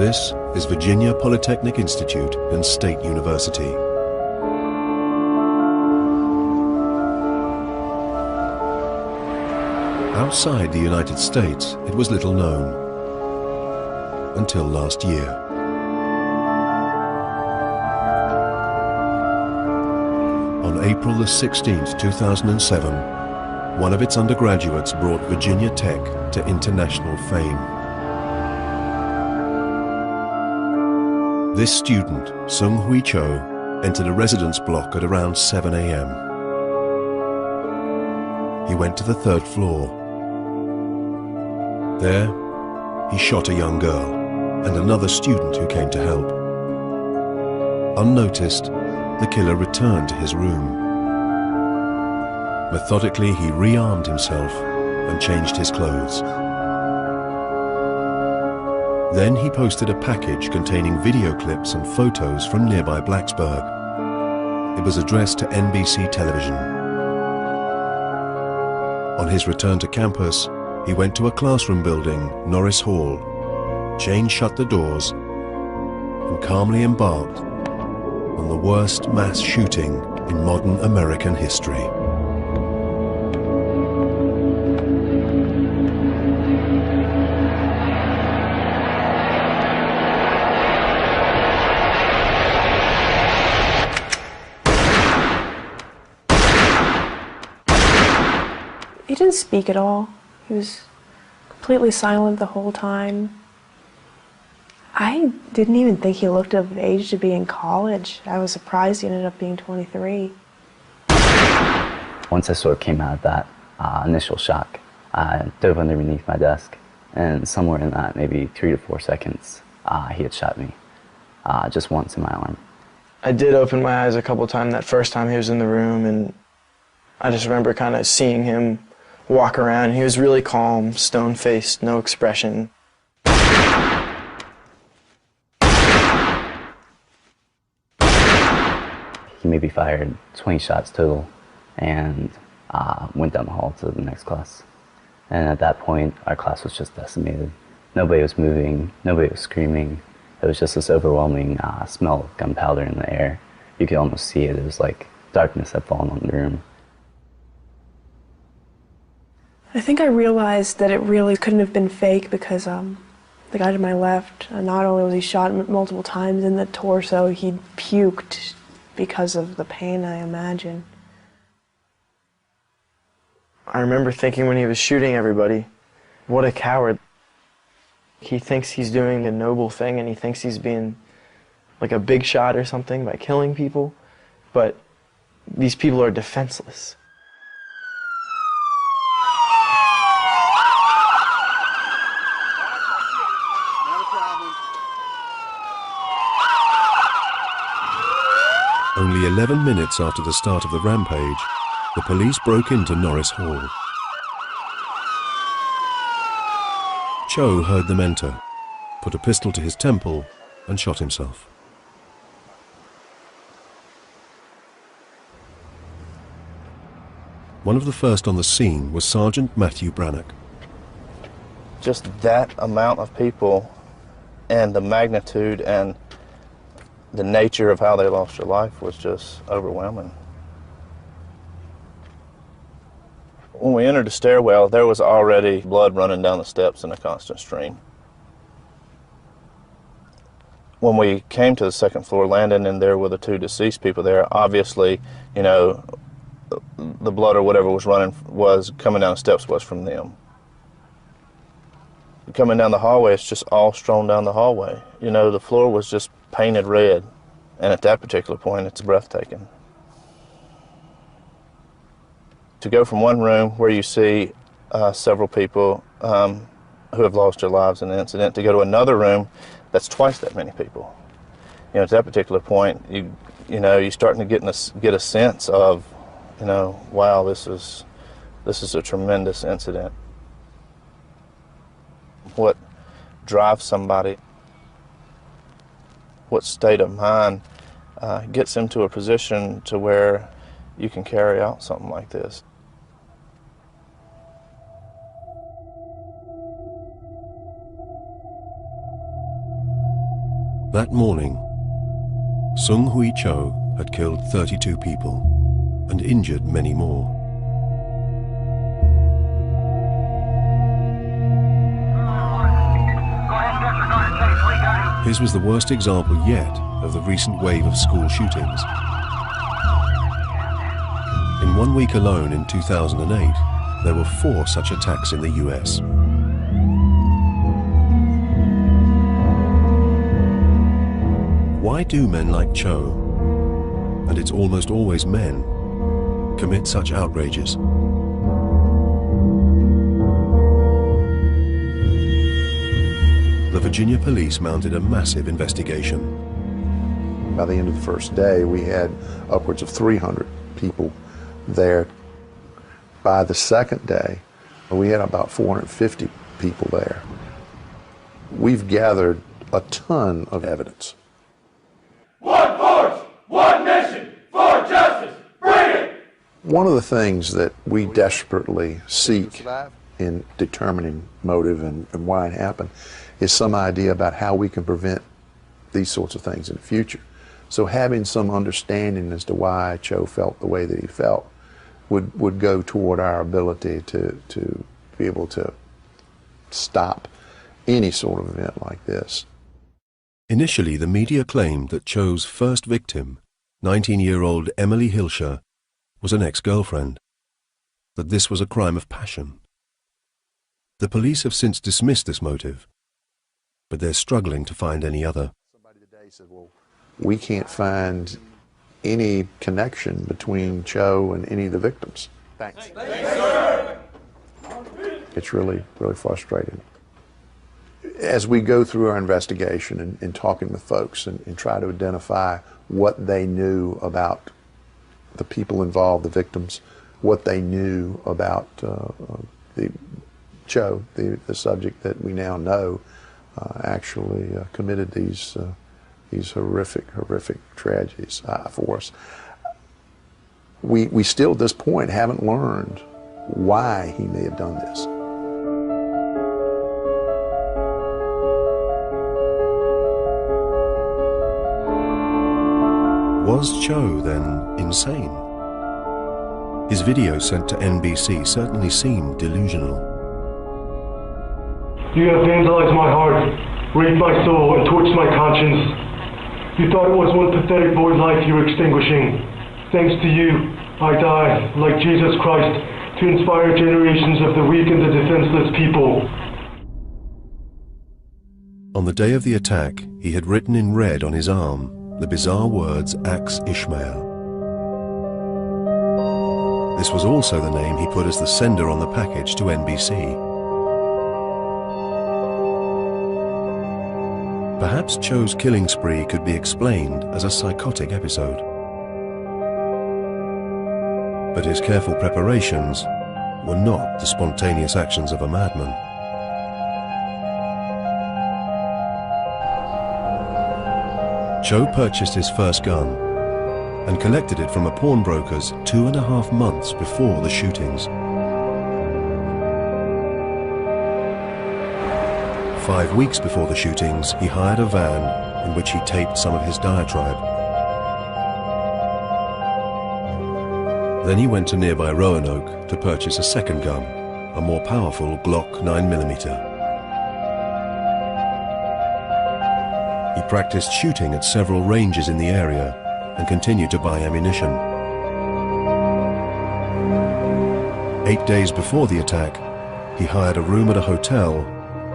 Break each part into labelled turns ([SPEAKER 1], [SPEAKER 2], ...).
[SPEAKER 1] This is Virginia Polytechnic Institute and State University. Outside the United States, it was little known until last year. On April the 16th, 2007, one of its undergraduates brought Virginia Tech to international fame. This student, Sung Hui Cho, entered a residence block at around 7 a.m. He went to the third floor. There, he shot a young girl and another student who came to help. Unnoticed, the killer returned to his room. Methodically, he rearmed himself and changed his clothes. Then he posted a package containing video clips and photos from nearby Blacksburg. It was addressed to NBC television. On his return to campus, he went to a classroom building, Norris Hall, chain shut the doors, and calmly embarked on the worst mass shooting in modern American history.
[SPEAKER 2] He didn't speak at all. He was completely silent the whole time. I didn't even think he looked of age to be in college. I was surprised he ended up being 23.
[SPEAKER 3] Once I sort of came out of that initial shock, I dove underneath my desk, and somewhere in that, maybe 3 to 4 seconds, he had shot me, just once in my arm.
[SPEAKER 4] I did open my eyes a couple times that first time he was in the room, and I just remember kind of seeing him walk around. He was really calm, stone-faced, no expression.
[SPEAKER 3] He maybe fired 20 shots total and went down the hall to the next class. And at that point, our class was just decimated. Nobody was moving, nobody was screaming. It was just this overwhelming smell of gunpowder in the air. You could almost see it. It was like darkness had fallen on the room.
[SPEAKER 2] I think I realized that it really couldn't have been fake because the guy to my left, not only was he shot multiple times in the torso, he puked because of the pain, I imagine.
[SPEAKER 4] I remember thinking when he was shooting everybody, what a coward. He thinks he's doing a noble thing and he thinks he's being like a big shot or something by killing people, but these people are defenseless.
[SPEAKER 1] Only 11 minutes after the start of the rampage, the police broke into Norris Hall. Cho heard them enter, put a pistol to his temple, and shot himself. One of the first on the scene was Sergeant Matthew Brannock.
[SPEAKER 5] Just that amount of people and the magnitude and the nature of how they lost their life was just overwhelming. When we entered the stairwell, there was already blood running down the steps in a constant stream. When we came to the second floor landing and there were the 2 deceased people there, obviously, you know, the blood or whatever was coming down the steps was from them. Coming down the hallway, it's just all strewn down the hallway. You know, the floor was just painted red, and at that particular point, it's breathtaking. To go from one room where you see several people who have lost their lives in an incident, to go to another room that's twice that many people. You know, at that particular point, you're starting to get a sense of, you know, wow, this is a tremendous incident. What drives somebody, what state of mind gets them to a position to where you can carry out something like this.
[SPEAKER 1] That morning, Sung Hui Cho had killed 32 people and injured many more. His was the worst example yet of the recent wave of school shootings. In 1 week alone in 2008, there were 4 such attacks in the US. Why do men like Cho, and it's almost always men, commit such outrages? The Virginia police mounted a massive investigation.
[SPEAKER 6] By the end of the first day, we had upwards of 300 people there. By the second day, we had about 450 people there. We've gathered a ton of evidence.
[SPEAKER 7] One force, one mission, for justice, bring it!
[SPEAKER 6] One of the things that we desperately seek in determining motive and why it happened is some idea about how we can prevent these sorts of things in the future. So having some understanding as to why Cho felt the way that he felt would go toward our ability to be able to stop any sort of event like this.
[SPEAKER 1] Initially, the media claimed that Cho's first victim, 19-year-old Emily Hilscher, was an ex-girlfriend, that this was a crime of passion. The police have since dismissed this motive, but they're struggling to find any other.
[SPEAKER 6] Somebody today said, well, we can't find any connection between Cho and any of the victims. Thanks. Thanks, sir. It's really, really frustrating. As we go through our investigation and talking with folks and try to identify what they knew about the people involved, the victims, what they knew about the Cho, the subject that we now know actually committed these horrific tragedies for us. We still at this point haven't learned why he may have done this.
[SPEAKER 1] Was Cho then insane? His video sent to NBC certainly seemed delusional.
[SPEAKER 8] You have vandalized my heart, raped my soul, and torched my conscience. You thought it was one pathetic boy's life you were extinguishing. Thanks to you, I die, like Jesus Christ, to inspire generations of the weak and the defenseless people.
[SPEAKER 1] On the day of the attack, he had written in red on his arm the bizarre words Axe Ishmael. This was also the name he put as the sender on the package to NBC. Perhaps Cho's killing spree could be explained as a psychotic episode. But his careful preparations were not the spontaneous actions of a madman. Cho purchased his first gun and collected it from a pawnbroker's 2.5 months before the shootings. 5 weeks before the shootings, he hired a van in which he taped some of his diatribe. Then he went to nearby Roanoke to purchase a second gun, a more powerful Glock 9mm. He practiced shooting at several ranges in the area and continued to buy ammunition. 8 days before the attack, he hired a room at a hotel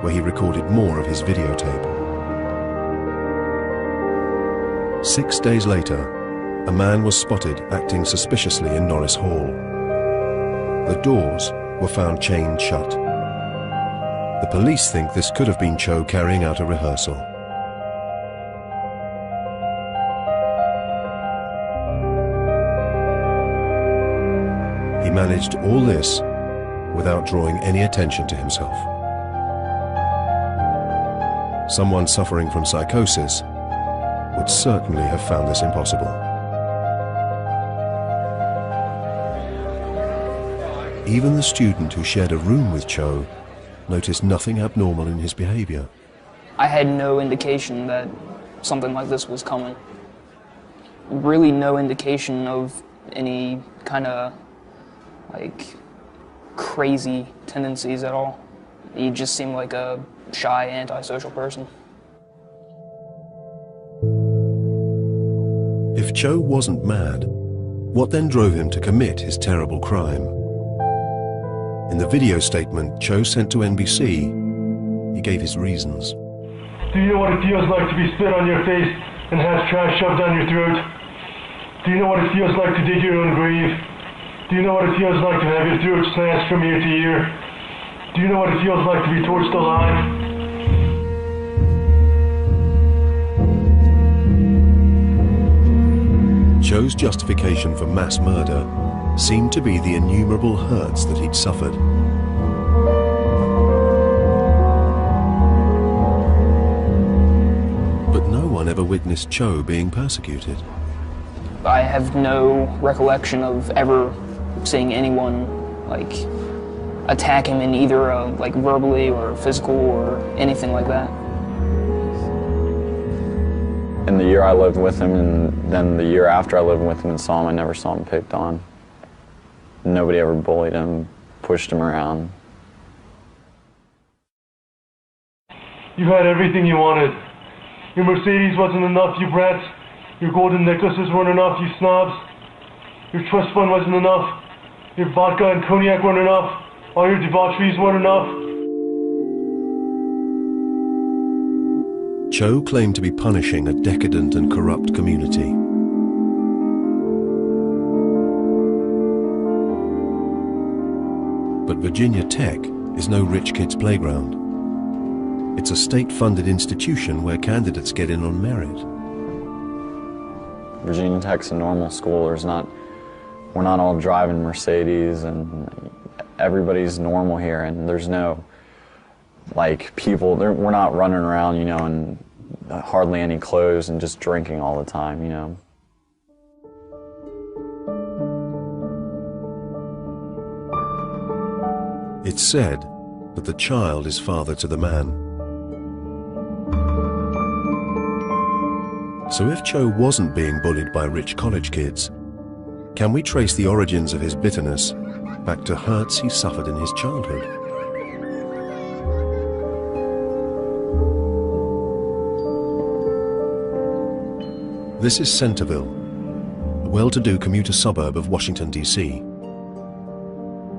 [SPEAKER 1] where he recorded more of his videotape. 6 days later, a man was spotted acting suspiciously in Norris Hall. The doors were found chained shut. The police think this could have been Cho carrying out a rehearsal. He managed all this without drawing any attention to himself. Someone suffering from psychosis would certainly have found this impossible. Even the student who shared a room with Cho noticed nothing abnormal in his behavior.
[SPEAKER 9] I had no indication that something like this was coming. Really no indication of any kind of like crazy tendencies at all. He just seemed like a shy, antisocial person.
[SPEAKER 1] If Cho wasn't mad, what then drove him to commit his terrible crime? In the video statement Cho sent to NBC, he gave his reasons.
[SPEAKER 8] Do you know what it feels like to be spit on your face and have trash shoved down your throat? Do you know what it feels like to dig your own grave? Do you know what it feels like to have your throat slashed from ear to ear? Do you know what it feels like to be torched alive?
[SPEAKER 1] Cho's justification for mass murder seemed to be the innumerable hurts that he'd suffered. But no one ever witnessed Cho being persecuted.
[SPEAKER 9] I have no recollection of ever seeing anyone like attack him in either like verbally or physical or anything like that.
[SPEAKER 10] In the year I lived with him, and then the year after I lived with him and saw him, I never saw him picked on. Nobody ever bullied him, pushed him around.
[SPEAKER 8] You had everything you wanted. Your Mercedes wasn't enough, you brats. Your golden necklaces weren't enough, you snobs. Your trust fund wasn't enough. Your vodka and cognac weren't enough. All your debaucheries weren't enough.
[SPEAKER 1] Cho claimed to be punishing a decadent and corrupt community. But Virginia Tech is no rich kid's playground. It's a state-funded institution where candidates get in on merit.
[SPEAKER 10] Virginia Tech's a normal school. We're not all driving Mercedes, and everybody's normal here, and there's no like people, we're not running around, you know, in hardly any clothes and just drinking all the time, you know.
[SPEAKER 1] It's said that the child is father to the man. So if Cho wasn't being bullied by rich college kids, can we trace the origins of his bitterness back to hurts he suffered in his childhood? This is Centerville, a well-to-do commuter suburb of Washington, D.C.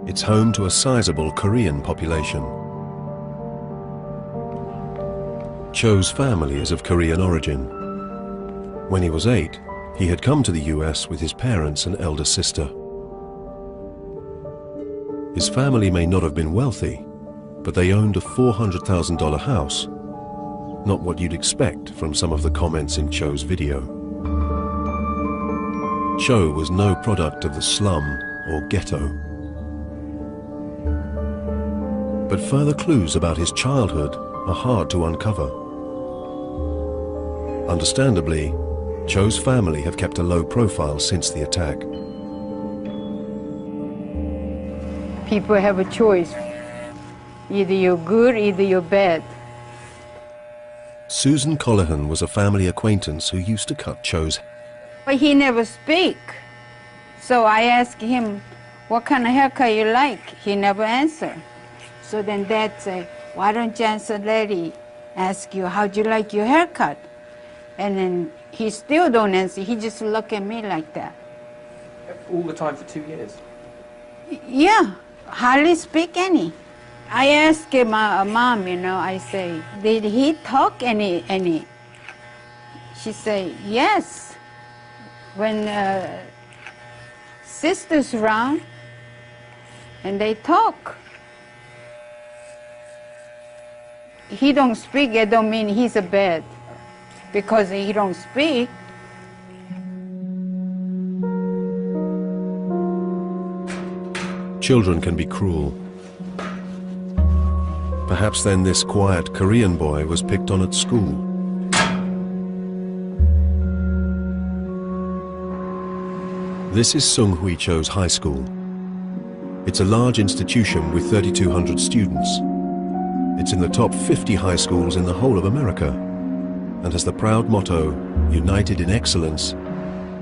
[SPEAKER 1] It's home to a sizable Korean population. Cho's family is of Korean origin. When he was 8, he had come to the US with his parents and elder sister. His family may not have been wealthy, but they owned a $400,000 house, not what you'd expect from some of the comments in Cho's video. Cho was no product of the slum or ghetto. But further clues about his childhood are hard to uncover. Understandably, Cho's family have kept a low profile since the attack.
[SPEAKER 11] People have a choice. Either you're good, either you're bad.
[SPEAKER 1] Susan Colahan was a family acquaintance who used to cut Cho's hair.
[SPEAKER 11] But he never speak. So I asked him, what kind of haircut you like? He never answer. So then Dad said, why don't you answer Lady? Ask you, how'd you like your haircut? And then he still don't answer. He just look at me like that.
[SPEAKER 12] All the time for 2 years?
[SPEAKER 11] Yeah, hardly speak any. I asked my mom, you know, I say, did he talk any? She say, yes. When sisters around and they talk. He don't speak, it don't mean he's a bad. Because he don't speak.
[SPEAKER 1] Children can be cruel. Perhaps then this quiet Korean boy was picked on at school. This is Sung Hui Cho's high school. It's a large institution with 3,200 students. It's in the top 50 high schools in the whole of America. and has the proud motto, united in excellence,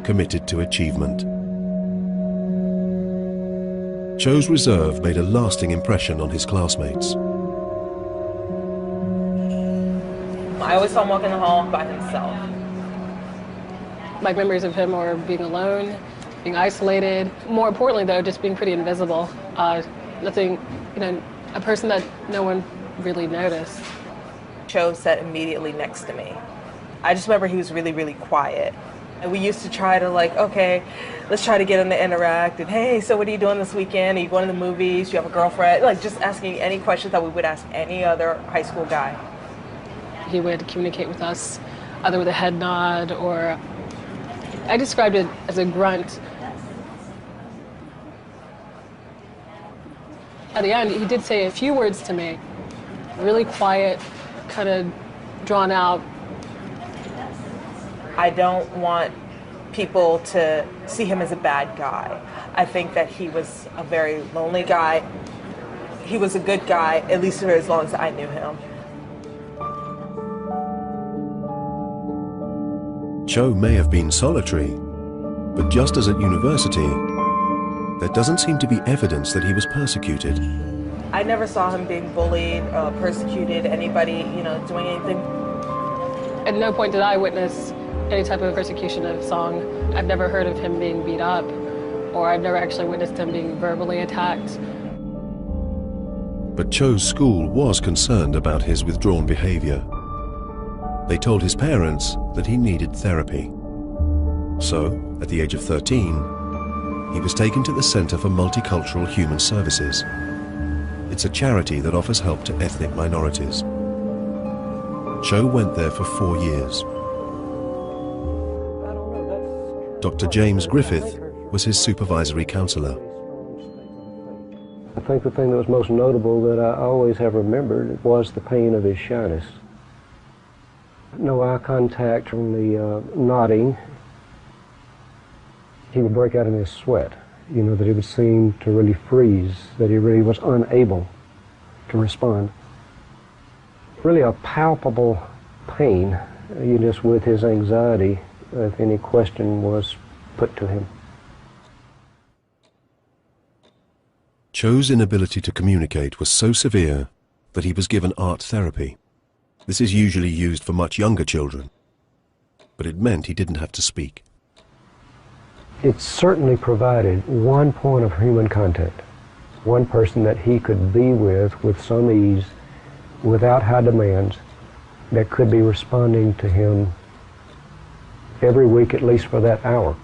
[SPEAKER 1] committed to achievement. Cho's reserve made a lasting impression on his classmates.
[SPEAKER 13] I always saw him walk in the hall by himself.
[SPEAKER 14] My memories of him are being alone, being isolated. More importantly, though, just being pretty invisible. Nothing, a person that no one really noticed.
[SPEAKER 13] Cho sat immediately next to me. I just remember he was really, really quiet. And we used to try to okay, let's try to get him to interact. And hey, so what are you doing this weekend? Are you going to the movies? Do you have a girlfriend? Just asking any questions that we would ask any other high school guy.
[SPEAKER 14] He would communicate with us either with a head nod or, I described it as a grunt. At the end, he did say a few words to me, really quiet, kind of drawn out.
[SPEAKER 13] I don't want people to see him as a bad guy. I think that he was a very lonely guy. He was a good guy, at least for as long as I knew him.
[SPEAKER 1] Cho may have been solitary, but just as at university, there doesn't seem to be evidence that he was persecuted.
[SPEAKER 13] I never saw him being bullied, persecuted, anybody, doing anything.
[SPEAKER 14] At no point did I witness any type of persecution of Song. I've never heard of him being beat up, or I've never actually witnessed him being verbally attacked.
[SPEAKER 1] But Cho's school was concerned about his withdrawn behavior. They told his parents that he needed therapy. So, at the age of 13, he was taken to the Center for Multicultural Human Services. It's a charity that offers help to ethnic minorities. Cho went there for 4 years. Dr. James Griffith was his supervisory counselor.
[SPEAKER 15] I think the thing that was most notable that I always have remembered was the pain of his shyness. No eye contact, only nodding. He would break out in his sweat, that he would seem to really freeze, that he really was unable to respond. Really a palpable pain, just with his anxiety if any question was put to him.
[SPEAKER 1] Cho's inability to communicate was so severe that he was given art therapy. This is usually used for much younger children, but it meant he didn't have to speak.
[SPEAKER 15] It certainly provided one point of human contact, one person that he could be with some ease, without high demands, that could be responding to him every week, at least for that hour.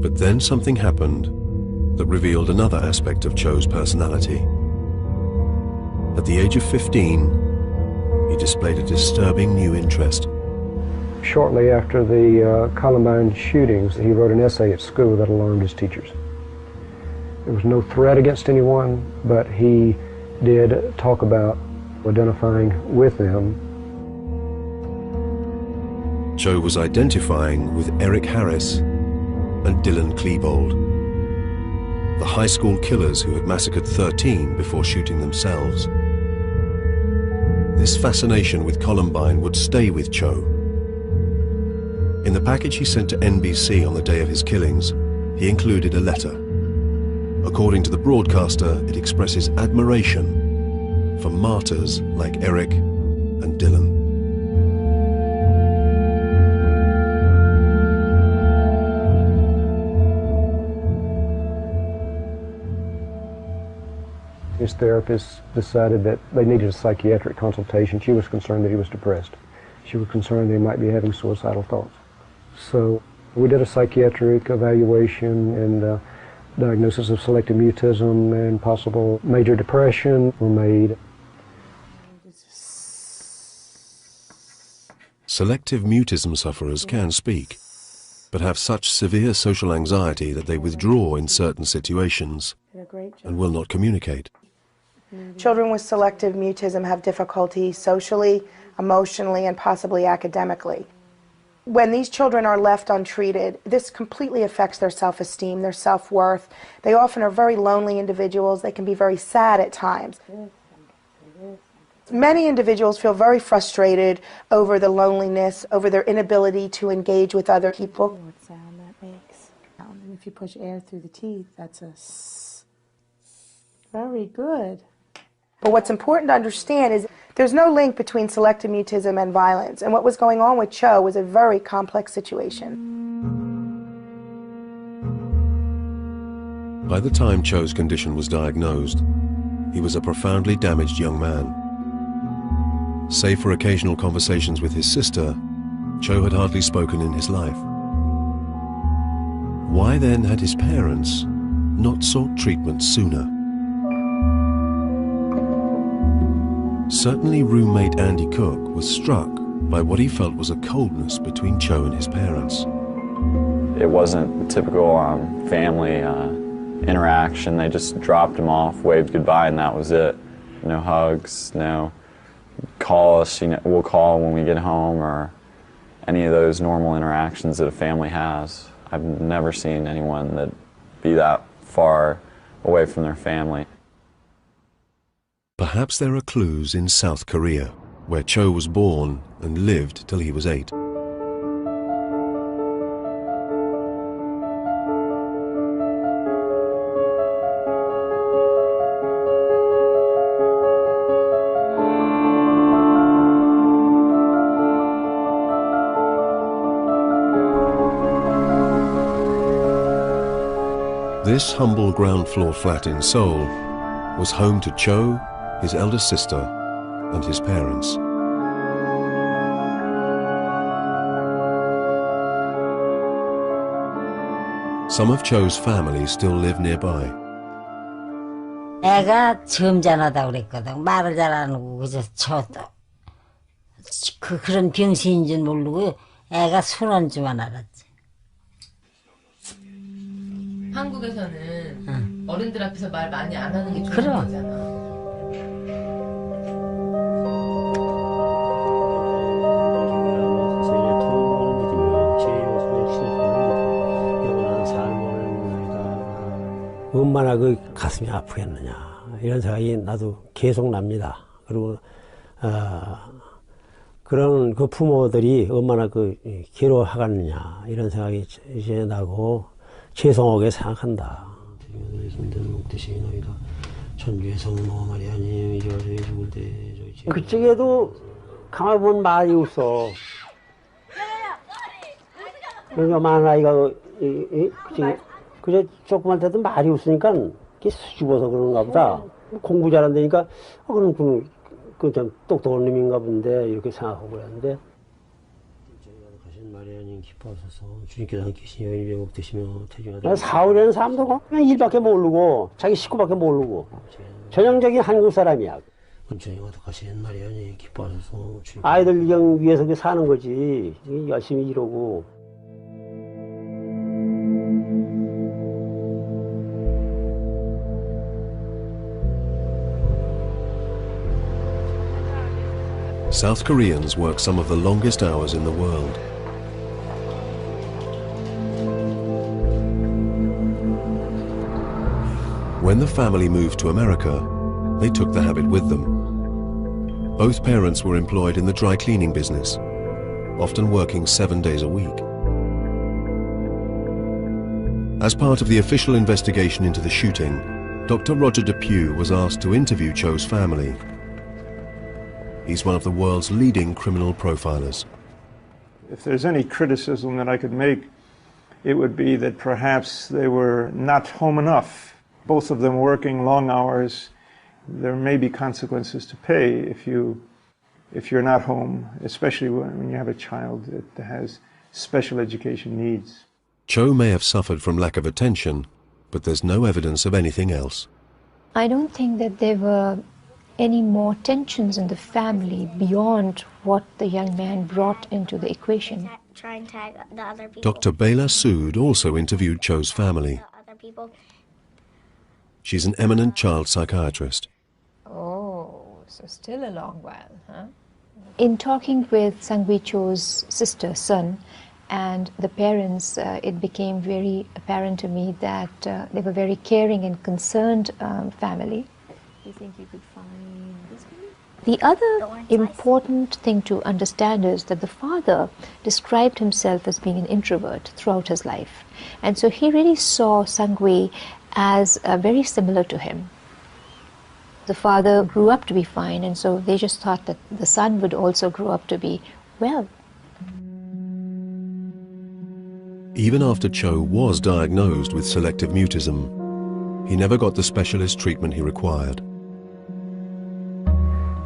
[SPEAKER 1] But then something happened that revealed another aspect of Cho's personality. At the age of 15, he displayed a disturbing new interest.
[SPEAKER 15] Shortly after the Columbine shootings, he wrote an essay at school that alarmed his teachers. There was no threat against anyone, but he did talk about identifying with them.
[SPEAKER 1] Cho was identifying with Eric Harris and Dylan Klebold, the high school killers who had massacred 13 before shooting themselves. This fascination with Columbine would stay with Cho. In the package he sent to NBC on the day of his killings, he included a letter. According to the broadcaster, it expresses admiration for martyrs like Eric and Dylan.
[SPEAKER 15] His therapist decided that they needed a psychiatric consultation. She was concerned that he was depressed. She was concerned that he might be having suicidal thoughts. So we did a psychiatric evaluation, and diagnosis of selective mutism and possible major depression were made.
[SPEAKER 1] Selective mutism sufferers can speak, but have such severe social anxiety that they withdraw in certain situations and will not communicate.
[SPEAKER 16] Children with selective mutism have difficulty socially, emotionally, and possibly academically. When these children are left untreated, this completely affects their self-esteem, their self-worth. They often are very lonely individuals. They can be very sad at times. Many individuals feel very frustrated over the loneliness, over their inability to engage with other people.
[SPEAKER 2] What sound that makes. And if you push air through the teeth, that's a s. Very good.
[SPEAKER 16] But what's important to understand is there's no link between selective mutism and violence. And what was going on with Cho was a very complex situation.
[SPEAKER 1] By the time Cho's condition was diagnosed, he was a profoundly damaged young man. Save for occasional conversations with his sister, Cho had hardly spoken in his life. Why then had his parents not sought treatment sooner? Certainly roommate Andy Cook was struck by what he felt was a coldness between Cho and his parents.
[SPEAKER 10] It wasn't a typical family interaction. They just dropped him off, waved goodbye, and that was it. No hugs, no call us, we'll call when we get home, or any of those normal interactions that a family has. I've never seen anyone that be that far away from their family.
[SPEAKER 1] Perhaps there are clues in South Korea, where Cho was born and lived till he was 8. This humble ground floor flat in Seoul was home to Cho, his elder sister, and his parents. Some of Cho's family still live nearby.
[SPEAKER 17] 애가 점잖하다고 그랬거든. 말을 잘 안 하고 그저 쳐도 그런 병신인 줄 모르고 애가 순한 줄만 알았지.
[SPEAKER 18] 한국에서는 어른들 앞에서 말 많이 안 하는 게 좋은 거잖아.
[SPEAKER 15] 얼마나 그 가슴이 아프겠느냐 이런 생각이 나도 계속 납니다. 그리고 그런 그 부모들이 얼마나 그 괴로워하겠느냐 이런 생각이 이제 나고 죄송하게 생각한다. 그쪽에도 가만 보면 말이 없어. 그러니까 만아이가 그저 조그만 때도 말이 없으니까 이게 수줍어서 그런가 보다. 공부 잘한다니까 그럼 좀 똑똑한 놈인가 본데 이렇게 생각하고 그랬는데. 주님께서 함께하시니 여인이 되시며 태중하다. 사흘에는 사람들 그냥 일밖에 모르고 자기 식구밖에 모르고 전형적인 한국 사람이야. 아이들 위해서 사는 거지. 열심히 이러고.
[SPEAKER 1] South Koreans work some of the longest hours in the world. When the family moved to America, they took the habit with them. Both parents were employed in the dry cleaning business, often working 7 days a week. As part of the official investigation into the shooting, Dr. Roger Depew was asked to interview Cho's family. He's one of the world's leading criminal profilers.
[SPEAKER 19] If there's any criticism that I could make, it would be that perhaps they were not home enough. Both of them working long hours. There may be consequences to pay if you're not home, especially when you have a child that has special education needs.
[SPEAKER 1] Cho may have suffered from lack of attention, but there's no evidence of anything else.
[SPEAKER 20] I don't think that there were any more tensions in the family beyond what the young man brought into the equation.
[SPEAKER 21] Try and tag the other people.
[SPEAKER 1] Dr. Bela Sood also interviewed Cho's family. She's an eminent child psychiatrist.
[SPEAKER 20] Oh, so still a long while, huh? In talking with Sang-Wee Cho's sister, Sun, and the parents, it became very apparent to me that they were very caring and concerned family. Do you think you could find this one? The other important thing to understand is that the father described himself as being an introvert throughout his life. And so he really saw Sang-Wee as very similar to him. The father grew up to be fine, and so they just thought that the son would also grow up to be well.
[SPEAKER 1] Even after Cho was diagnosed with selective mutism, he never got the specialist treatment he required.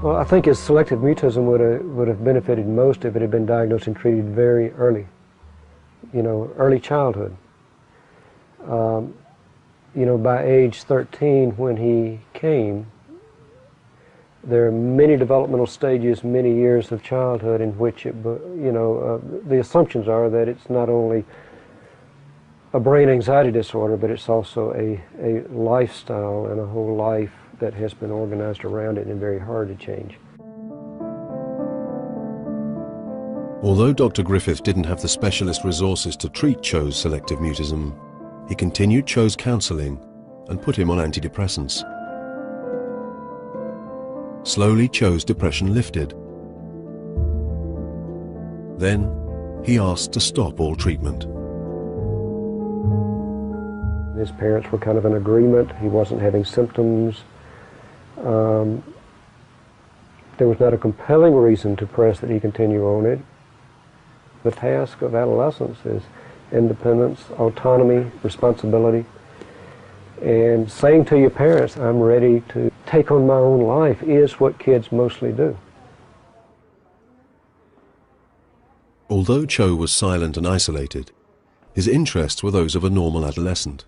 [SPEAKER 15] Well, I think his selective mutism would have benefited most if it had been diagnosed and treated very early, early childhood. By age 13, when he came, there are many developmental stages, many years of childhood in which the assumptions are that it's not only a brain anxiety disorder, but it's also a lifestyle and a whole life that has been organized around it and very hard to change.
[SPEAKER 1] Although Dr. Griffith didn't have the specialist resources to treat Cho's selective mutism, he continued Cho's counseling and put him on antidepressants. Slowly, Cho's depression lifted. Then, he asked to stop all treatment.
[SPEAKER 15] His parents were kind of in agreement. He wasn't having symptoms. There was not a compelling reason to press that he continue on it. The task of adolescence is independence, autonomy, responsibility, and saying to your parents, I'm ready to take on my own life, is what kids mostly do.
[SPEAKER 1] Although Cho was silent and isolated, his interests were those of a normal adolescent.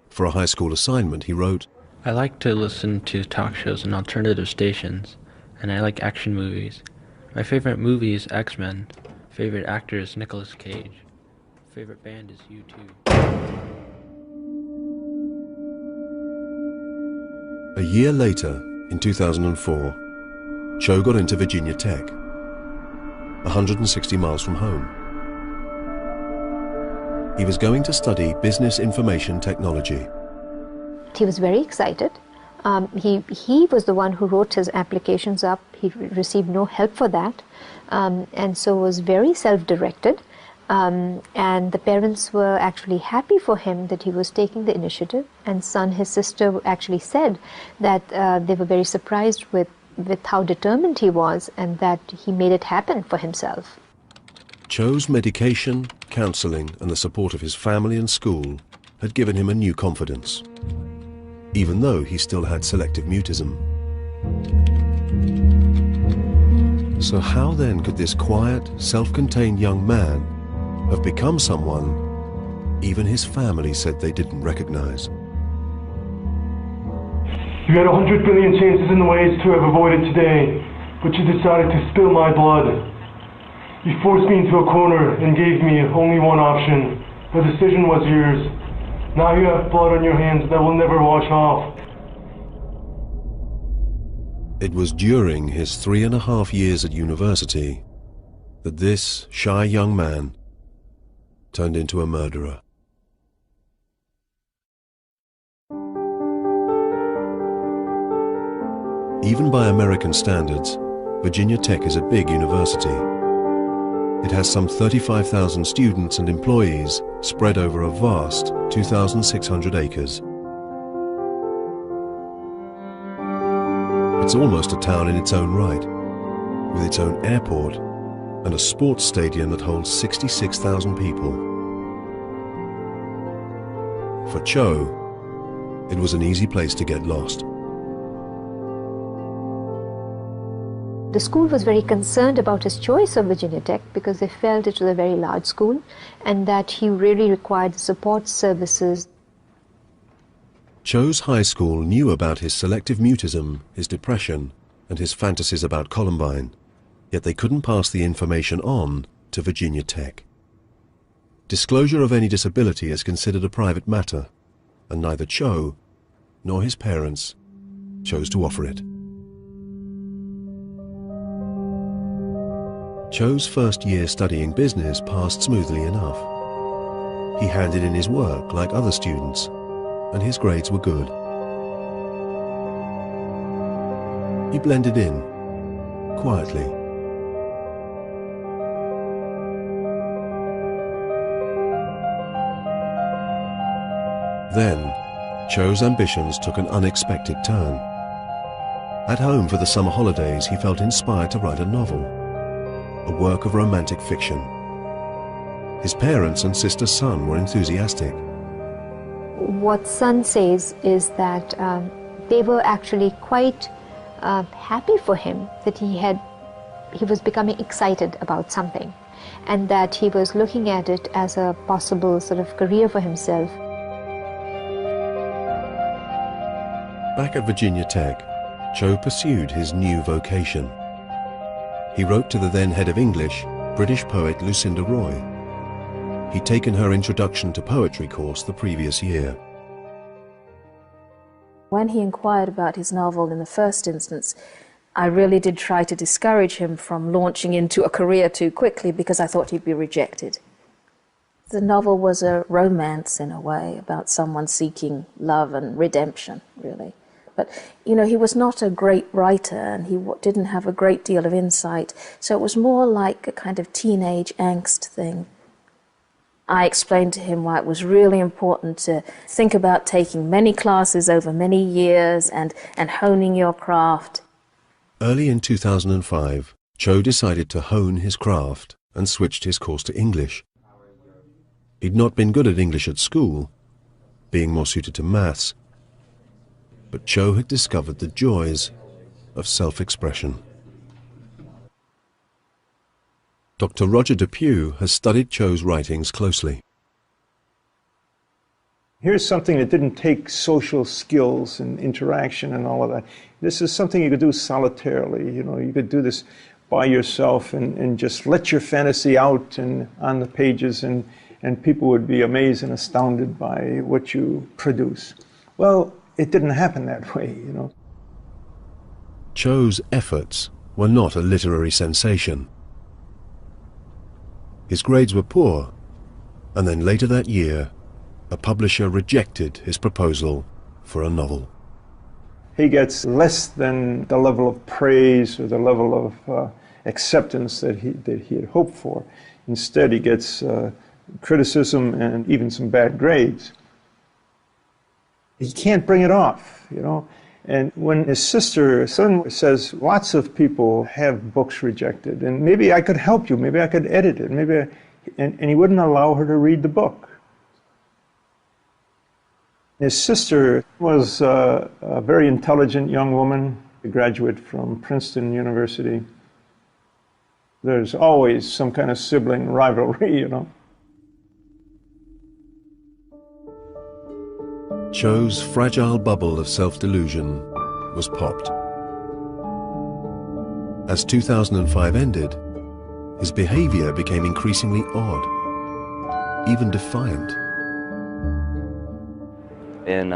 [SPEAKER 1] For a high school assignment, he wrote,
[SPEAKER 3] I like to listen to talk shows and alternative stations, and I like action movies. My favorite movie is X-Men. Favorite actor is Nicolas Cage. Favorite band is U2.
[SPEAKER 1] A year later, in 2004, Cho got into Virginia Tech, 160 miles from home. He was going to study business information technology.
[SPEAKER 20] He was very excited. He was the one who wrote his applications up. He received no help for that, and so was very self-directed. And the parents were actually happy for him that he was taking the initiative. And Sun, his sister, actually said that they were very surprised with how determined he was and that he made it happen for himself.
[SPEAKER 1] Cho's medication, counseling, and the support of his family and school had given him a new confidence, even though he still had selective mutism. So how then could this quiet, self-contained young man have become someone even his family said they didn't recognize?
[SPEAKER 8] You had 100 billion chances in the ways to have avoided today, but you decided to spill my blood. You forced me into a corner and gave me only one option. The decision was yours. Now you have blood on your hands that will never wash off.
[SPEAKER 1] It was during his 3.5 years at university that this shy young man turned into a murderer. Even by American standards, Virginia Tech is a big university. It has some 35,000 students and employees spread over a vast 2,600 acres. It's almost a town in its own right, with its own airport and a sports stadium that holds 66,000 people. For Cho, it was an easy place to get lost.
[SPEAKER 20] The school was very concerned about his choice of Virginia Tech because they felt it was a very large school and that he really required the support services.
[SPEAKER 1] Cho's high school knew about his selective mutism, his depression, and his fantasies about Columbine, yet they couldn't pass the information on to Virginia Tech. Disclosure of any disability is considered a private matter, and neither Cho nor his parents chose to offer it. Cho's first year studying business passed smoothly enough. He handed in his work like other students, and his grades were good. He blended in, quietly. Then, Cho's ambitions took an unexpected turn. At home for the summer holidays, he felt inspired to write a novel, a work of romantic fiction. His parents and sister Sun were enthusiastic.
[SPEAKER 20] What Sun says is that they were actually quite happy for him, that he was becoming excited about something, and that he was looking at it as a possible sort of career for himself.
[SPEAKER 1] Back at Virginia Tech, Cho pursued his new vocation. He wrote to the then head of English, British poet Lucinda Roy. He'd taken her Introduction to Poetry course the previous year.
[SPEAKER 4] When he inquired about his novel in the first instance, I really did try to discourage him from launching into a career too quickly because I thought he'd be rejected. The novel was a romance in a way about someone seeking love and redemption, really. But, you know, he was not a great writer and he didn't have a great deal of insight, so it was more like a kind of teenage angst thing. I explained to him why it was really important to think about taking many classes over many years and honing your craft.
[SPEAKER 1] Early in 2005, Cho decided to hone his craft and switched his course to English. He'd not been good at English at school, being more suited to maths, but Cho had discovered the joys of self-expression. Dr. Roger Depew has studied Cho's writings closely.
[SPEAKER 19] Here's something that didn't take social skills and interaction and all of that. This is something you could do solitarily. You know, you could do this by yourself and just let your fantasy out and on the pages, and people would be amazed and astounded by what you produce. Well, it didn't happen that way, you know.
[SPEAKER 1] Cho's efforts were not a literary sensation. His grades were poor, and then later that year, a publisher rejected his proposal for a novel.
[SPEAKER 19] He gets less than the level of praise or the level of acceptance that he had hoped for. Instead, he gets criticism and even some bad grades. He can't bring it off, you know. And when his son says, lots of people have books rejected, and maybe I could help you, maybe I could edit it, and he wouldn't allow her to read the book. His sister was a very intelligent young woman, a graduate from Princeton University. There's always some kind of sibling rivalry, you know.
[SPEAKER 1] Cho's fragile bubble of self-delusion was popped. As 2005 ended, his behavior became increasingly odd, even defiant.
[SPEAKER 22] In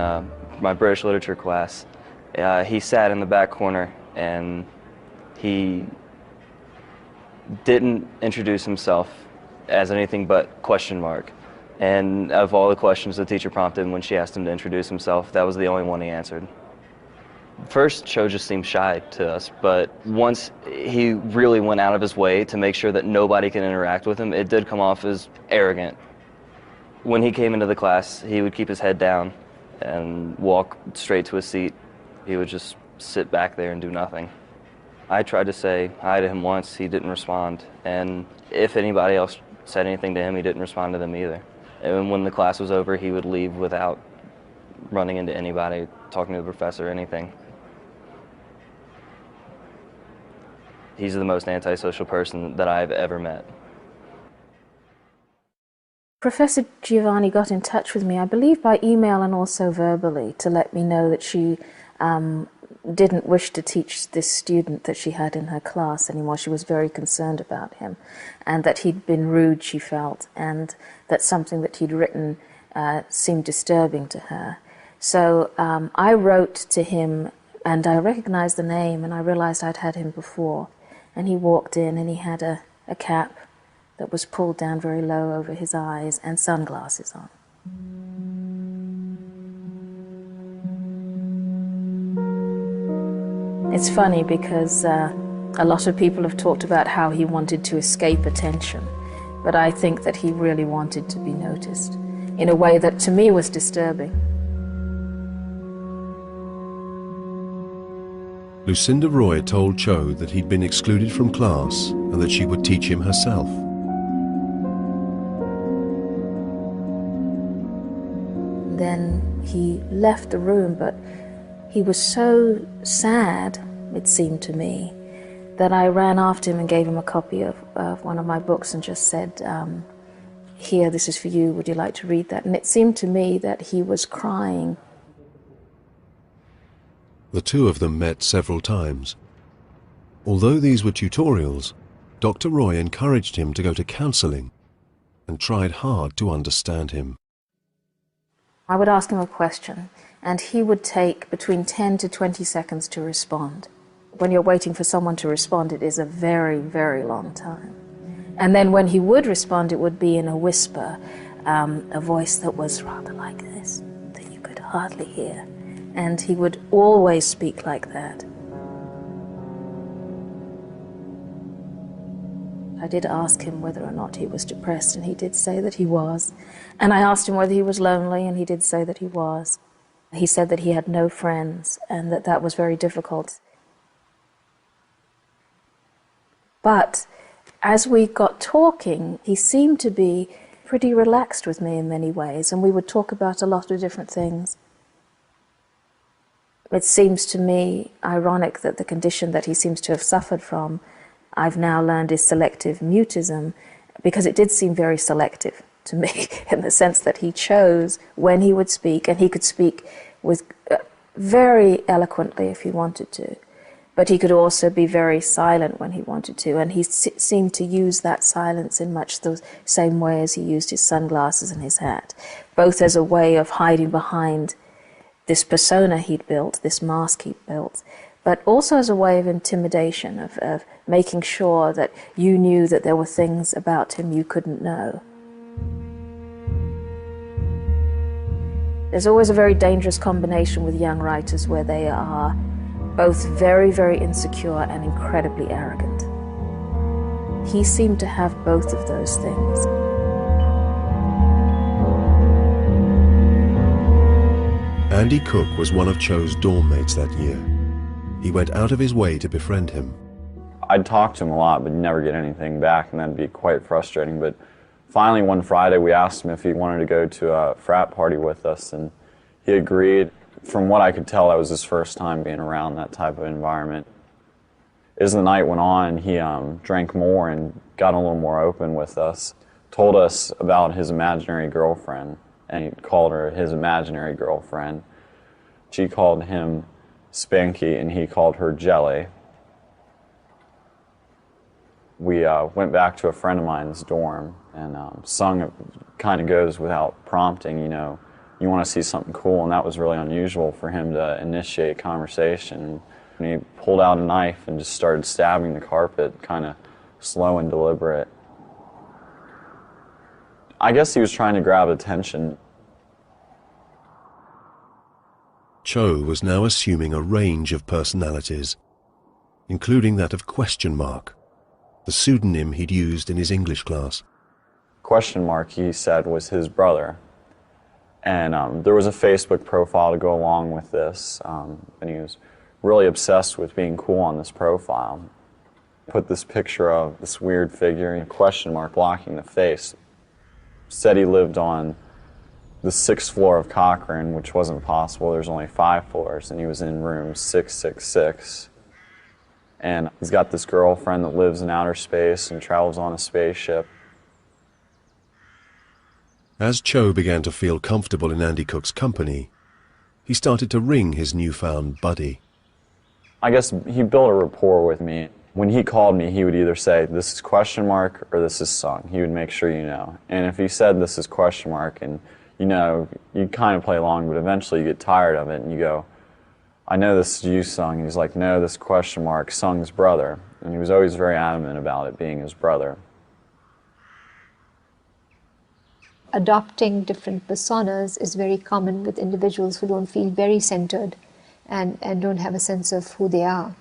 [SPEAKER 22] my British literature class, he sat in the back corner and he didn't introduce himself as anything but question mark. And of all the questions the teacher prompted when she asked him to introduce himself, that was the only one he answered. First, Cho just seemed shy to us, but once he really went out of his way to make sure that nobody could interact with him, it did come off as arrogant. When he came into the class, he would keep his head down and walk straight to his seat. He would just sit back there and do nothing. I tried to say hi to him once, he didn't respond, and if anybody else said anything to him, he didn't respond to them either. And when the class was over, he would leave without running into anybody, talking to the professor, anything. He's the most antisocial person that I've ever met.
[SPEAKER 4] Professor Giovanni got in touch with me, I believe by email and also verbally, to let me know that she didn't wish to teach this student that she had in her class anymore. She was very concerned about him, and that he'd been rude, she felt, and that something that he'd written seemed disturbing to her. So I wrote to him, and I recognized the name, and I realized I'd had him before. And he walked in, and he had a a cap that was pulled down very low over his eyes, and sunglasses on. It's funny because a lot of people have talked about how he wanted to escape attention, but I think that he really wanted to be noticed in a way that to me was disturbing.
[SPEAKER 1] Lucinda Roy told Cho that he'd been excluded from class and that she would teach him herself.
[SPEAKER 4] Then he left the room, but he was so sad, it seemed to me, that I ran after him and gave him a copy of one of my books and just said, here, this is for you, would you like to read that? And it seemed to me that he was crying.
[SPEAKER 1] The two of them met several times. Although these were tutorials, Dr. Roy encouraged him to go to counselling and tried hard to understand him.
[SPEAKER 4] I would ask him a question, and he would take between 10 to 20 seconds to respond. When you're waiting for someone to respond, it is a very, very long time. And then when he would respond, it would be in a whisper, a voice that was rather like this, that you could hardly hear. And he would always speak like that. I did ask him whether or not he was depressed, and he did say that he was. And I asked him whether he was lonely, and he did say that he was. He said that he had no friends, and that that was very difficult. But as we got talking, he seemed to be pretty relaxed with me in many ways, and we would talk about a lot of different things. It seems to me ironic that the condition that he seems to have suffered from, I've now learned, is selective mutism, because it did seem very selective to me in the sense that he chose when he would speak, and he could speak with very eloquently if he wanted to, but he could also be very silent when he wanted to, and he seemed to use that silence in much the same way as he used his sunglasses and his hat, both as a way of hiding behind this persona he'd built, this mask he'd built, but also as a way of intimidation, of making sure that you knew that there were things about him you couldn't know. There's always a very dangerous combination with young writers where they are both very, very insecure and incredibly arrogant. He seemed to have both of those things.
[SPEAKER 1] Andy Cook was one of Cho's dorm mates that year. He went out of his way to befriend him.
[SPEAKER 10] I'd talk to him a lot, but never get anything back, and that'd be quite frustrating. But finally, one Friday, we asked him if he wanted to go to a frat party with us, and he agreed. From what I could tell, that was his first time being around that type of environment. As the night went on, he drank more and got a little more open with us, told us about his imaginary girlfriend, and he called her his imaginary girlfriend. She called him Spanky, and he called her Jelly. We went back to a friend of mine's dorm and sung. It kind of goes without prompting, you know, you want to see something cool, and that was really unusual for him to initiate conversation. And he pulled out a knife and just started stabbing the carpet, kind of slow and deliberate. I guess he was trying to grab attention.
[SPEAKER 1] Cho was now assuming a range of personalities, including that of Question Mark, the pseudonym he'd used in his English class.
[SPEAKER 10] Question Mark, he said, was his brother. And there was a Facebook profile to go along with this, and he was really obsessed with being cool on this profile. Put this picture of this weird figure, and Question Mark blocking the face. Said he lived on the 6th floor of Cochrane, which wasn't possible. There's only 5 floors, and he was in room 666. And he's got this girlfriend that lives in outer space and travels on a spaceship.
[SPEAKER 1] As Cho began to feel comfortable in Andy Cook's company, he started to ring his newfound buddy.
[SPEAKER 10] I guess he built a rapport with me. When he called me, he would either say, this is Question Mark or this is Sung. He would make sure you know. And if he said this is Question Mark, and you know, you kind of play along, but eventually you get tired of it and you go, I know this is you, Sung. He's like, no, this question mark, Sung's brother. And he was always very adamant about it being his brother.
[SPEAKER 20] Adopting different personas is very common with individuals who don't feel very centered and don't have a sense of who they are.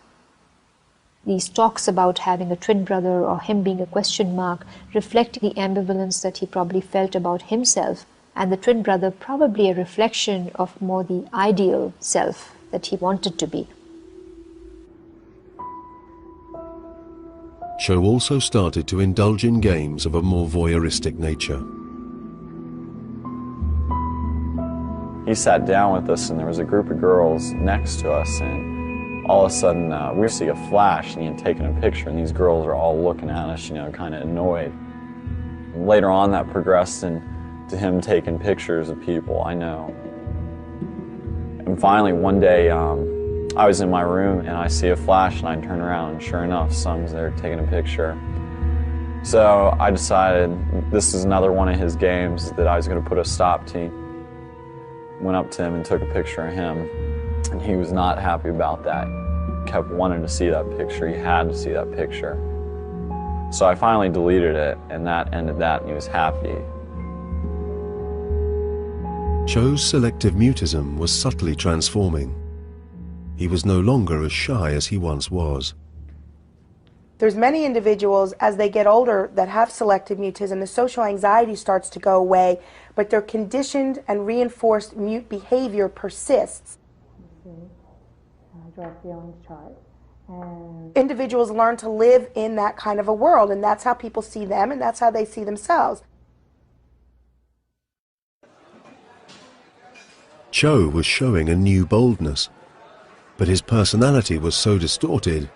[SPEAKER 20] These talks about having a twin brother or him being a question mark reflect the ambivalence that he probably felt about himself, and the twin brother probably a reflection of more the ideal self that he wanted to be.
[SPEAKER 1] Cho also started to indulge in games of a more voyeuristic nature.
[SPEAKER 10] He sat down with us and there was a group of girls next to us, and all of a sudden we see a flash and he had taken a picture, and these girls are all looking at us, you know, kind of annoyed. And later on that progressed into him taking pictures of people I know. And finally one day I was in my room and I see a flash and I turn around and sure enough Sung's there taking a picture. So I decided this is another one of his games that I was going to put a stop to. Went up to him and took a picture of him, and he was not happy about that. He kept wanting to see that picture. He had to see that picture. So I finally deleted it, and that ended that, and he was happy.
[SPEAKER 1] Cho's selective mutism was subtly transforming. He was no longer as shy as he once was.
[SPEAKER 16] There's many individuals as they get older that have selective mutism. The social anxiety starts to go away, but their conditioned and reinforced mute behavior persists. Individuals learn to live in that kind of a world, and that's how people see them, and that's how they see themselves.
[SPEAKER 1] Cho was showing a new boldness, but his personality was so distorted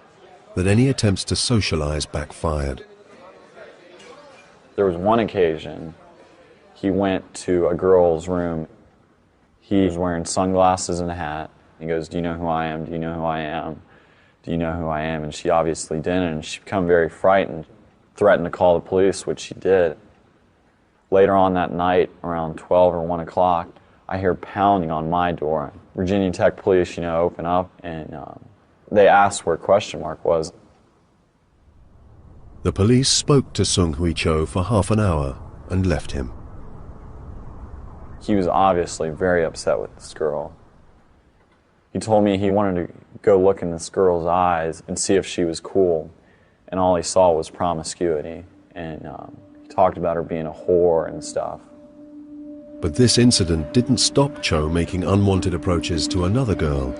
[SPEAKER 1] that any attempts to socialize backfired.
[SPEAKER 10] There was one occasion he went to a girl's room. He was wearing sunglasses and a hat. He goes, "Do you know who I am? Do you know who I am? Do you know who I am?" And she obviously didn't, and she became very frightened, threatened to call the police, which she did. Later on that night, around 12 or 1 o'clock, I hear pounding on my door. Virginia Tech police, you know, open up, and they asked where question mark was.
[SPEAKER 1] The police spoke to Sung Hui Cho for half an hour and left him.
[SPEAKER 10] He was obviously very upset with this girl. He told me he wanted to go look in this girl's eyes and see if she was cool, and all he saw was promiscuity, and he talked about her being a whore and stuff.
[SPEAKER 1] But this incident didn't stop Cho making unwanted approaches to another girl.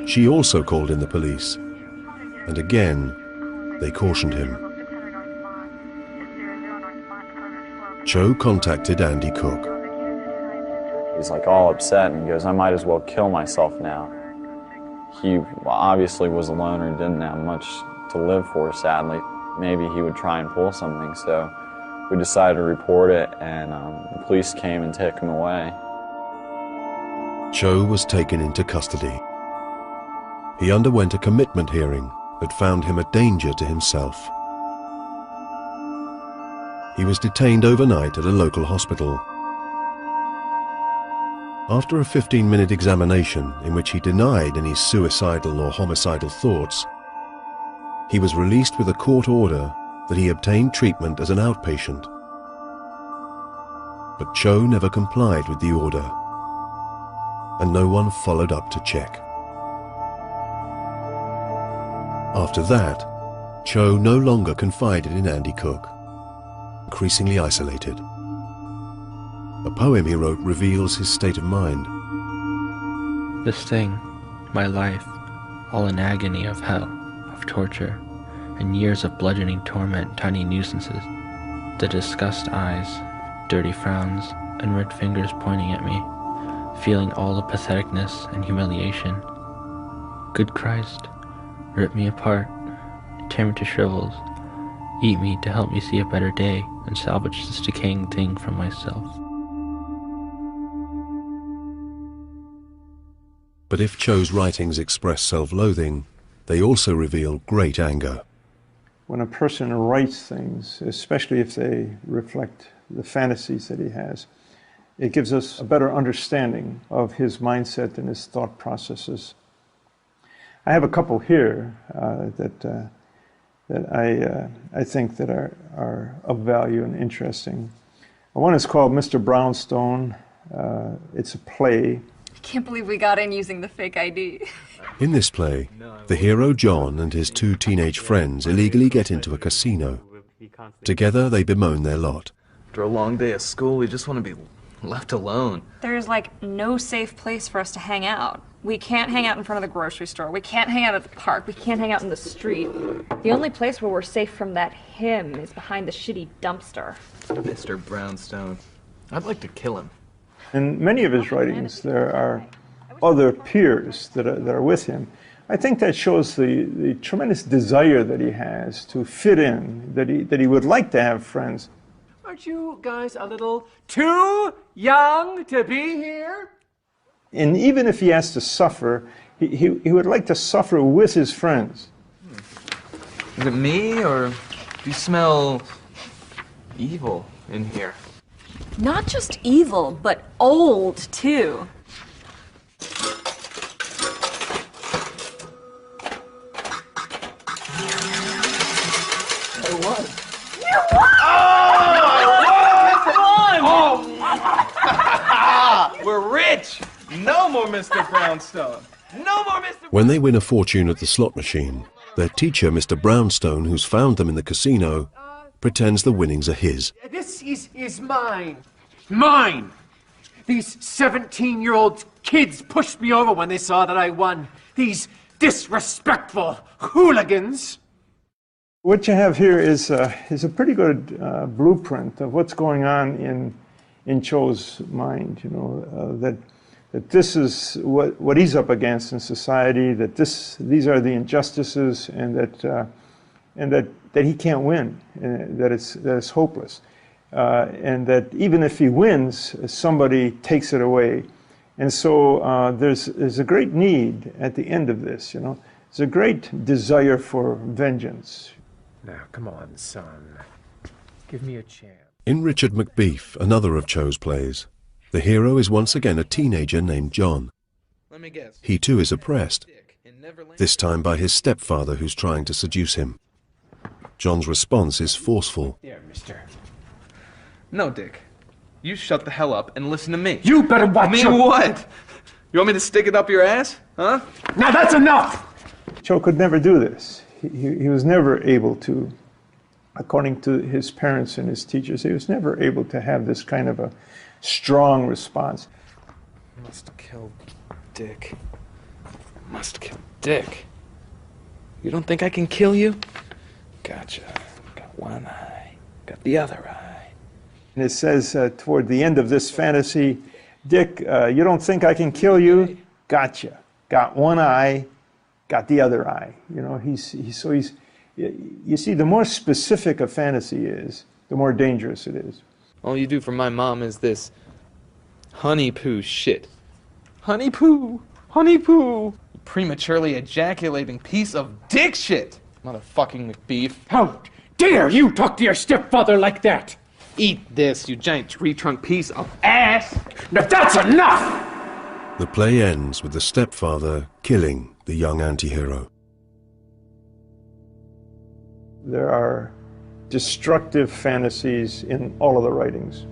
[SPEAKER 1] She also called in the police, and again, they cautioned him. Cho contacted Andy Cook.
[SPEAKER 10] He's like all upset and he goes, "I might as well kill myself now." He obviously was a loner and didn't have much to live for, sadly. Maybe he would try and pull something, so we decided to report it, and the police came and took him away.
[SPEAKER 1] Cho was taken into custody. He underwent a commitment hearing that found him a danger to himself. He was detained overnight at a local hospital. After a 15-minute examination in which he denied any suicidal or homicidal thoughts, he was released with a court order that he obtained treatment as an outpatient. But Cho never complied with the order, and no one followed up to check. After that, Cho no longer confided in Andy Cook, increasingly isolated. A poem he wrote reveals his state of mind.
[SPEAKER 3] This thing, my life, all an agony of hell, of torture, and years of bludgeoning torment, tiny nuisances, the disgust eyes, dirty frowns, and red fingers pointing at me, feeling all the patheticness and humiliation. Good Christ, rip me apart, tear me to shrivels, eat me to help me see a better day and salvage this decaying thing from myself.
[SPEAKER 1] But if Cho's writings express self-loathing, they also reveal great anger.
[SPEAKER 19] When a person writes things, especially if they reflect the fantasies that he has, it gives us a better understanding of his mindset and his thought processes. I have a couple here that I think that are of value and interesting. One is called Mr. Brownstone. It's a play.
[SPEAKER 5] I can't believe we got in using the fake ID.
[SPEAKER 1] In this play, the hero John and his two teenage friends illegally get into a casino. Together they bemoan their lot.
[SPEAKER 12] After a long day of school, we just want to be left alone.
[SPEAKER 5] There's like no safe place for us to hang out. We can't hang out in front of the grocery store. We can't hang out at the park. We can't hang out in the street. The only place where we're safe from that him is behind the shitty dumpster.
[SPEAKER 12] Mr. Brownstone. I'd like to kill him.
[SPEAKER 19] In many of his writings, there are other peers that are with him. I think that shows the tremendous desire that he has to fit in, that he would like to have friends.
[SPEAKER 7] Aren't you guys a little too young to be here?
[SPEAKER 19] And even if he has to suffer, he would like to suffer with his friends.
[SPEAKER 12] Is it me, or do you smell evil in here?
[SPEAKER 5] Not just evil, but old, too.
[SPEAKER 7] I won.
[SPEAKER 5] You won!
[SPEAKER 12] Oh! We're rich! No more Mr. Brownstone! No more Mr.
[SPEAKER 1] When they win a fortune at the slot machine, their teacher, Mr. Brownstone, who's found them in the casino, pretends the winnings are his.
[SPEAKER 7] This is mine. Mine! These 17-year-old kids pushed me over when they saw that I won. These disrespectful hooligans.
[SPEAKER 19] What you have here is a pretty good blueprint of what's going on in Cho's mind. You know, that this is what he's up against in society. That these are the injustices, and that he can't win. And that it's hopeless, and that even if he wins, somebody takes it away. And so there's a great need at the end of this. You know, there's a great desire for vengeance.
[SPEAKER 7] Now, come on, son. Give me a chance.
[SPEAKER 1] In Richard Macbeef, another of Cho's plays, the hero is once again a teenager named John.
[SPEAKER 12] Let me guess.
[SPEAKER 1] He too is oppressed, this time by his stepfather who's trying to seduce him. John's response is forceful.
[SPEAKER 12] There, mister. No, Dick. You shut the hell up and listen to me.
[SPEAKER 7] You better watch
[SPEAKER 12] your... what? You want me to stick it up your ass? Huh?
[SPEAKER 7] Now that's enough!
[SPEAKER 19] Cho could never do this. He was never able to, according to his parents and his teachers, he was never able to have this kind of a strong response.
[SPEAKER 12] Must have killed Dick. Must have killed Dick. You don't think I can kill you? Gotcha. Got one eye. Got the other eye.
[SPEAKER 19] And it says toward the end of this fantasy, Dick, you don't think I can kill you? Gotcha. Got one eye. Got the other eye. You know, you see, the more specific a fantasy is, the more dangerous it is.
[SPEAKER 12] All you do for my mom is this honey poo shit. Honey poo! Honey poo! Prematurely ejaculating piece of dick shit! Motherfucking McBeef.
[SPEAKER 7] How dare you talk to your stepfather like that?
[SPEAKER 12] Eat this, you giant tree-trunk piece of ass!
[SPEAKER 7] Now that's enough!
[SPEAKER 1] The play ends with the stepfather killing the young anti-hero.
[SPEAKER 19] There are destructive fantasies in all of the writings.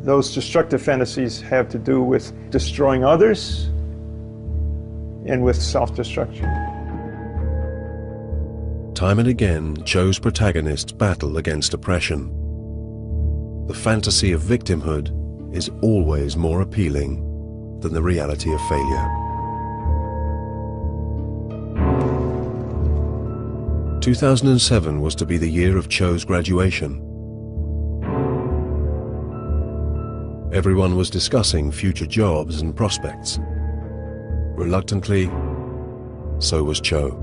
[SPEAKER 19] Those destructive fantasies have to do with destroying others and with self-destruction.
[SPEAKER 1] Time and again, Cho's protagonists battle against oppression. The fantasy of victimhood is always more appealing than the reality of failure. 2007 was to be the year of Cho's graduation. Everyone was discussing future jobs and prospects. Reluctantly, so was Cho.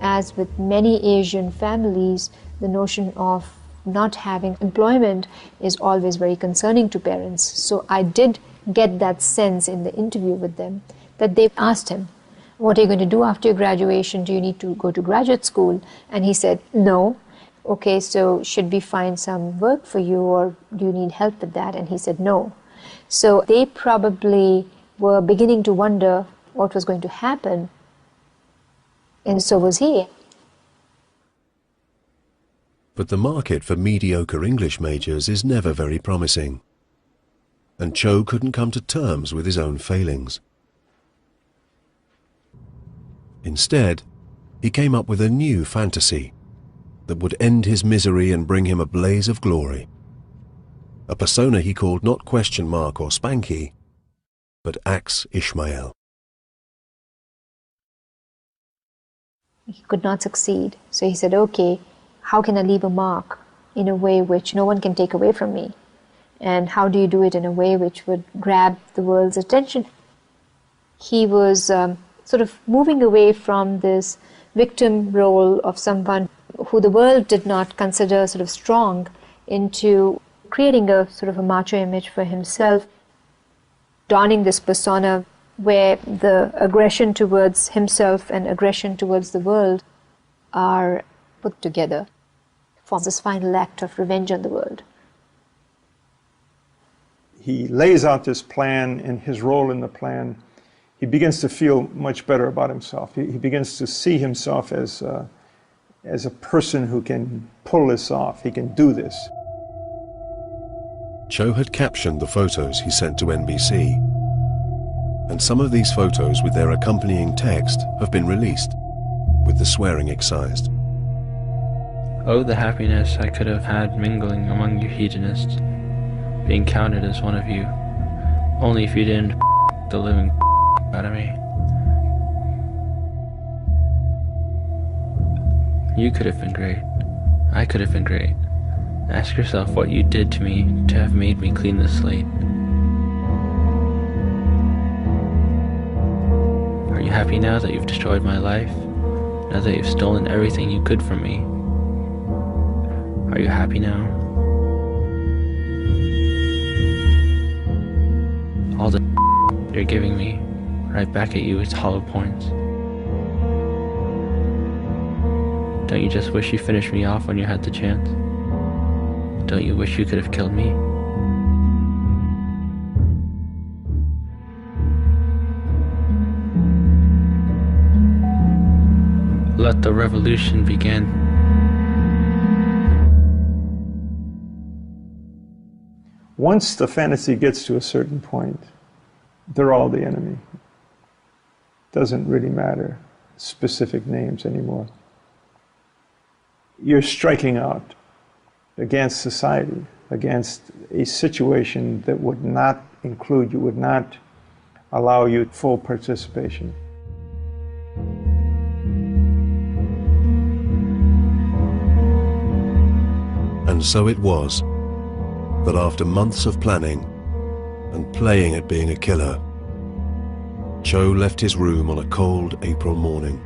[SPEAKER 20] As with many Asian families, the notion of not having employment is always very concerning to parents. So I did get that sense in the interview with them that they asked him, what are you going to do after your graduation? Do you need to go to graduate school? And he said, no. Okay, so should we find some work for you, or do you need help with that? And he said, no. So they probably were beginning to wonder what was going to happen, and so was he.
[SPEAKER 1] But the market for mediocre English majors is never very promising, and Cho couldn't come to terms with his own failings. Instead, he came up with a new fantasy that would end his misery and bring him a blaze of glory. A persona he called not Question Mark or Spanky, but Axe Ishmael.
[SPEAKER 20] He could not succeed, so he said, okay, how can I leave a mark in a way which no one can take away from me? And how do you do it in a way which would grab the world's attention? He was sort of moving away from this victim role of someone who the world did not consider sort of strong into creating a sort of a macho image for himself, donning this persona where the aggression towards himself and aggression towards the world are put together, forms this final act of revenge on the world.
[SPEAKER 19] He lays out this plan and his role in the plan. He begins to feel much better about himself. He begins to see himself as a person who can pull this off. He can do this.
[SPEAKER 1] Cho had captioned the photos he sent to NBC, and some of these photos with their accompanying text have been released, with the swearing excised.
[SPEAKER 3] Oh, the happiness I could have had mingling among you hedonists, being counted as one of you, only if you didn't the living out of me. You could have been great. I could have been great. Ask yourself what you did to me to have made me clean the slate. Are you happy now that you've destroyed my life? Now that you've stolen everything you could from me? Are you happy now? All the you're giving me, right back at you, it's hollow points. Don't you just wish you finished me off when you had the chance? Don't you wish you could have killed me? Let the revolution begin.
[SPEAKER 19] Once the fantasy gets to a certain point, they're all the enemy. Doesn't really matter specific names anymore. You're striking out against society, against a situation that would not include you, would not allow you full participation.
[SPEAKER 1] And so it was that after months of planning and playing at being a killer, Cho left his room on a cold April morning.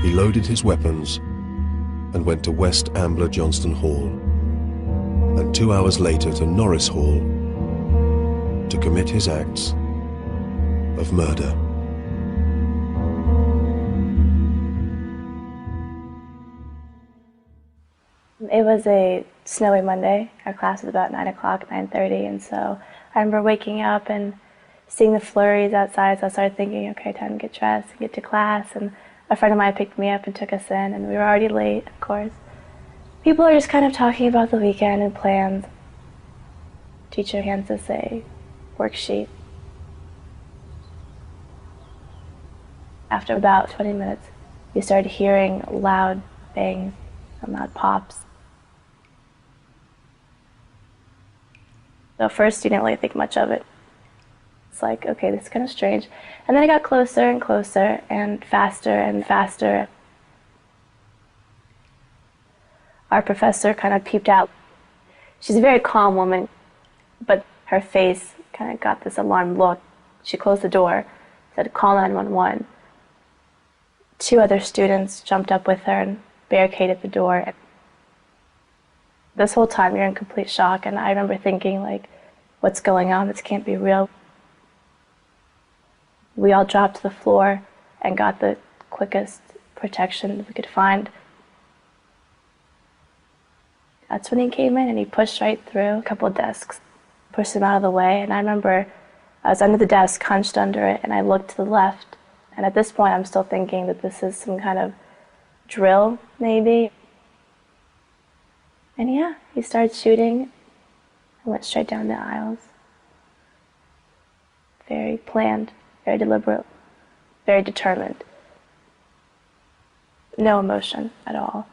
[SPEAKER 1] He loaded his weapons and went to West Ambler Johnston Hall, and 2 hours later to Norris Hall to commit his acts of murder.
[SPEAKER 2] It was a snowy Monday. Our class was about 9 o'clock, 9:30, and so I remember waking up and seeing the flurries outside, so I started thinking, okay, time to get dressed and get to class, and a friend of mine picked me up and took us in, and we were already late, of course. People are just kind of talking about the weekend and plans. Teacher hands us a worksheet. After about 20 minutes, we started hearing loud bangs and loud pops. At first, you didn't really think much of it. It's like, okay, this is kind of strange. And then it got closer and closer and faster. Our professor kind of peeped out. She's a very calm woman, but her face kind of got this alarmed look. She closed the door, said, call 911. 2 other students jumped up with her and barricaded the door. This whole time you're in complete shock, and I remember thinking, like, what's going on? This can't be real. We all dropped to the floor and got the quickest protection we could find. That's when he came in and he pushed right through a couple of desks, pushed them out of the way, and I remember I was under the desk, hunched under it, and I looked to the left. And at this point, I'm still thinking that this is some kind of drill, maybe. And yeah, he started shooting. I went straight down the aisles. Very planned, very deliberate, very determined. No emotion at all.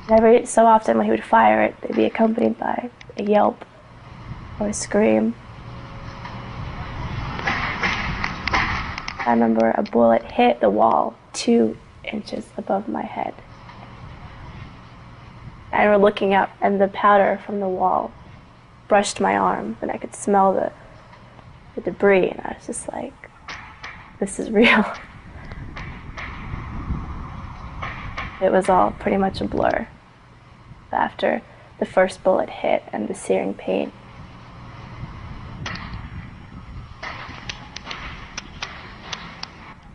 [SPEAKER 2] Every so often when he would fire it, they'd be accompanied by a yelp or a scream. I remember a bullet hit the wall 2 inches above my head. I remember looking up and the powder from the wall brushed my arm and I could smell the debris, and I was just like, this is real. It was all pretty much a blur after the first bullet hit and the searing pain.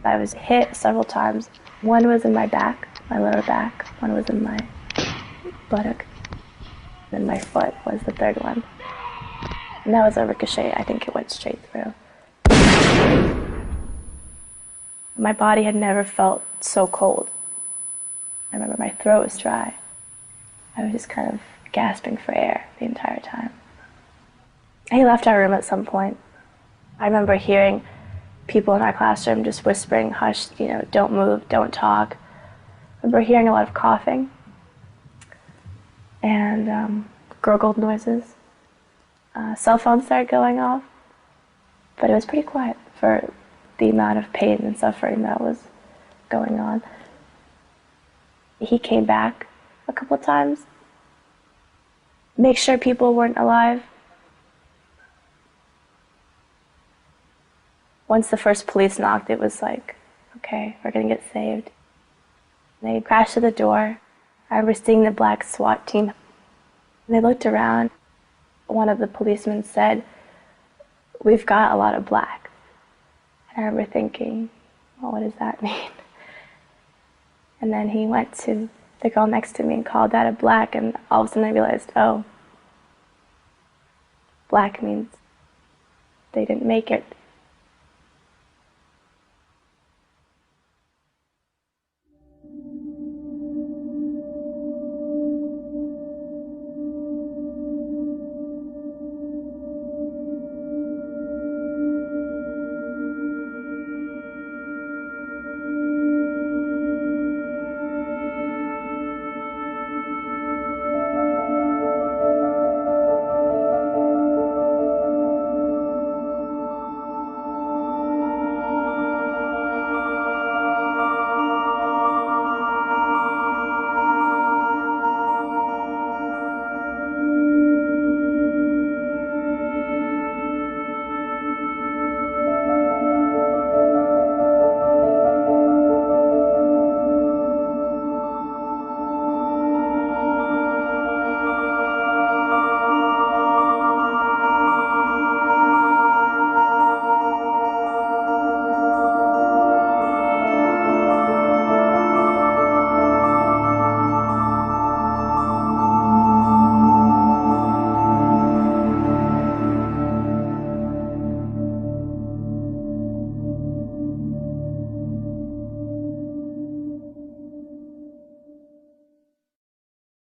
[SPEAKER 2] I was hit several times. One was in my back, my lower back. One was in my buttock. And my foot was the third one. And that was a ricochet. I think it went straight through. My body had never felt so cold. I remember my throat was dry. I was just kind of gasping for air the entire time. He left our room at some point. I remember hearing people in our classroom just whispering, hush, don't move, don't talk. I remember hearing a lot of coughing and gurgled noises. Cell phones started going off, but it was pretty quiet for the amount of pain and suffering that was going on. He came back a couple of times, make sure people weren't alive. Once the first police knocked, it was like, okay, we're gonna get saved. They crashed to the door. I remember seeing the black SWAT team. And they looked around. One of the policemen said, "We've got a lot of black." And I remember thinking, well, what does that mean? And then he went to the girl next to me and called that a black, and all of a sudden I realized, oh, black means they didn't make it.